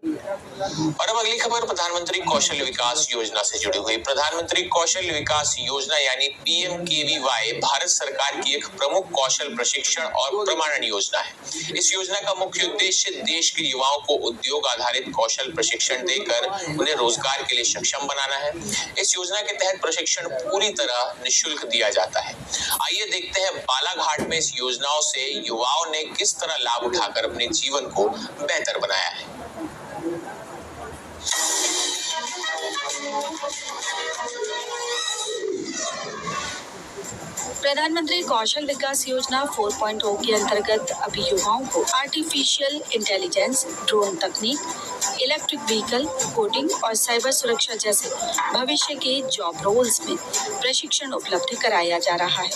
और अब अगली खबर प्रधानमंत्री कौशल विकास योजना से जुड़ी हुई। प्रधानमंत्री कौशल विकास योजना यानी PMKVY भारत सरकार की एक प्रमुख कौशल प्रशिक्षण और प्रमाणन योजना है। इस योजना का मुख्य उद्देश्य देश के युवाओं को उद्योग आधारित कौशल प्रशिक्षण देकर उन्हें रोजगार के लिए सक्षम बनाना है। इस योजना के तहत प्रशिक्षण पूरी तरह निःशुल्क दिया जाता है। आइए देखते हैं बालाघाट में इस योजनाओं से युवाओं ने किस तरह लाभ उठाकर अपने जीवन को बेहतर बनाया है। प्रधानमंत्री कौशल विकास योजना 4.0 के अंतर्गत अभी युवाओं को आर्टिफिशियल इंटेलिजेंस, ड्रोन तकनीक, इलेक्ट्रिक व्हीकल, कोडिंग और साइबर सुरक्षा जैसे भविष्य के जॉब रोल्स में प्रशिक्षण उपलब्ध कराया जा रहा है।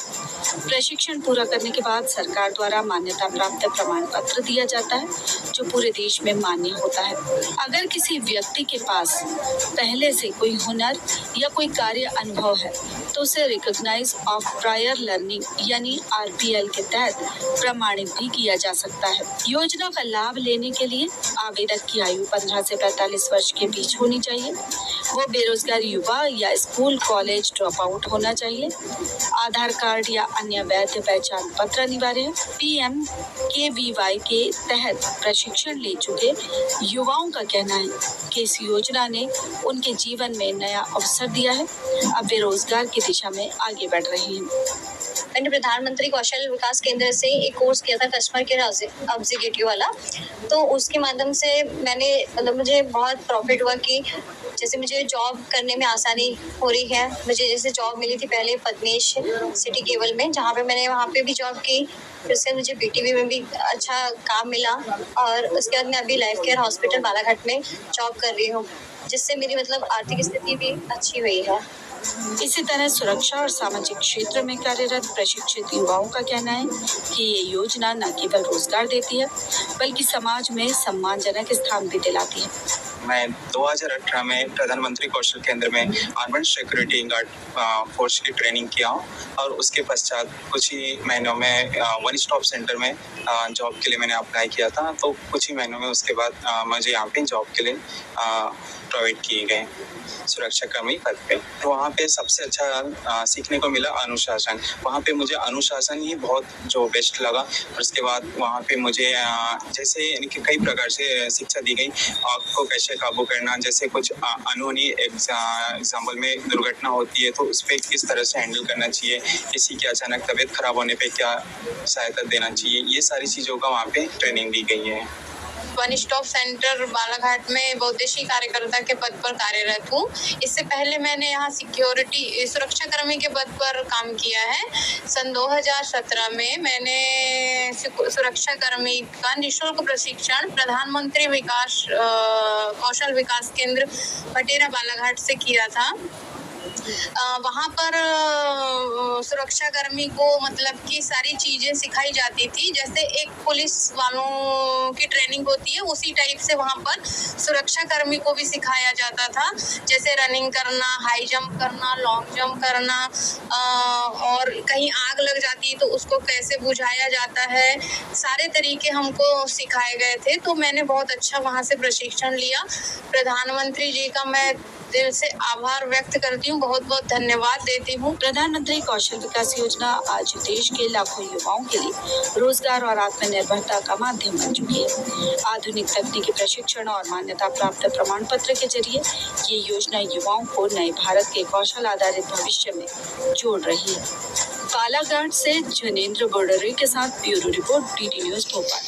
प्रशिक्षण पूरा करने के बाद सरकार द्वारा मान्यता प्राप्त प्रमाण पत्र दिया जाता है, जो पूरे देश में मान्य होता है। अगर किसी व्यक्ति के पास पहले से कोई हुनर या कोई कार्य अनुभव है तो उसे रिकॉग्नाइज ऑफ प्रायर लर्निंग यानी RPL के तहत प्रमाणित भी किया जा सकता है। योजना का लाभ लेने के लिए आवेदक की आयु 15 से 45 वर्ष के बीच होनी चाहिए। वो बेरोजगार युवा या स्कूल कॉलेज ड्रॉप आउट होना चाहिए। आधार कार्ड या अन्य वैध पहचान पत्र अनिवार्य है। PMKVY के तहत प्रशिक्षण ले चुके युवाओं का कहना है कि इस योजना ने उनके जीवन में नया अवसर दिया है। अब वे रोजगार की दिशा में आगे बढ़ रहे हैं। मैंने प्रधानमंत्री कौशल विकास केंद्र से एक कोर्स किया था कस्टमर केयर एग्जीक्यूटिव वाला, तो उसके माध्यम से मैंने मुझे बहुत प्रॉफिट हुआ कि जैसे मुझे जॉब करने में आसानी हो रही है। मुझे जैसे जॉब मिली थी पहले पद्मेश सिटी केबल में, जहाँ पे मैंने वहाँ पे भी जॉब की, फिर से मुझे BTV में भी अच्छा काम मिला और उसके बाद मैं अभी लाइफ केयर हॉस्पिटल बालाघाट में जॉब कर रही हूँ, जिससे मेरी आर्थिक स्थिति भी अच्छी हुई है। इसी तरह सुरक्षा और सामाजिक क्षेत्र में कार्यरत प्रशिक्षित युवाओं का कहना है कि ये योजना न केवल रोजगार देती है बल्कि समाज में सम्मानजनक स्थान भी दिलाती है। मैं 2018 में प्रधानमंत्री कौशल केंद्र में अर्बन सिक्योरिटी गार्ड फोर्स की ट्रेनिंग किया हूँ और उसके पश्चात कुछ ही महीनों में वन स्टॉप सेंटर में जॉब के लिए मैंने अप्लाई किया था। तो कुछ ही महीनों में उसके बाद मुझे यहाँ पे जॉब के लिए प्रोवाइड किए गए सुरक्षा कर्मी पद पे। तो वहाँ पे सबसे अच्छा सीखने को मिला अनुशासन। वहाँ पे मुझे अनुशासन ही बहुत जो बेस्ट लगा। और उसके बाद वहाँ पे मुझे जैसे कई प्रकार से शिक्षा दी गई, आपको कैसे काबू करना, जैसे कुछ अनहोनी एग्जाम्पल में दुर्घटना होती है तो उस पर किस तरह से हैंडल करना चाहिए, किसी की अचानक तबीयत खराब होने पे क्या सहायता देना चाहिए, ये सारी चीज़ों का वहाँ पे ट्रेनिंग दी गई है। वन स्टॉप सेंटर बालाघाट में बहुउद्देशीय कार्यकर्ता के पद पर कार्यरत हूँ। इससे पहले मैंने यहाँ सिक्योरिटी सुरक्षा कर्मी के पद पर काम किया है। सन 2017 में मैंने सुरक्षा कर्मी का निःशुल्क प्रशिक्षण प्रधानमंत्री कौशल विकास केंद्र पटेरा बालाघाट से किया था। वहाँ पर सुरक्षा कर्मी को कि सारी चीज़ें सिखाई जाती थी, जैसे एक पुलिस वालों की ट्रेनिंग होती है उसी टाइप से वहाँ पर सुरक्षा कर्मी को भी सिखाया जाता था। जैसे रनिंग करना, हाई जंप करना, लॉन्ग जंप करना, और कहीं आग लग जाती है तो उसको कैसे बुझाया जाता है, सारे तरीके हमको सिखाए गए थे। तो मैंने बहुत अच्छा वहाँ से प्रशिक्षण लिया। प्रधानमंत्री जी का मैं दिल से आभार व्यक्त करती हूँ, बहुत बहुत धन्यवाद देती हूँ। प्रधानमंत्री कौशल विकास योजना आज देश के लाखों युवाओं के लिए रोजगार और आत्मनिर्भरता का माध्यम बन चुकी है। आधुनिक तकनीकी प्रशिक्षण और मान्यता प्राप्त प्रमाण पत्र के जरिए ये योजना युवाओं को नए भारत के कौशल आधारित भविष्य में जोड़ रही है। बालाघाट से जनेंद्र बोडरे के साथ bureau report, DD news Bhopal.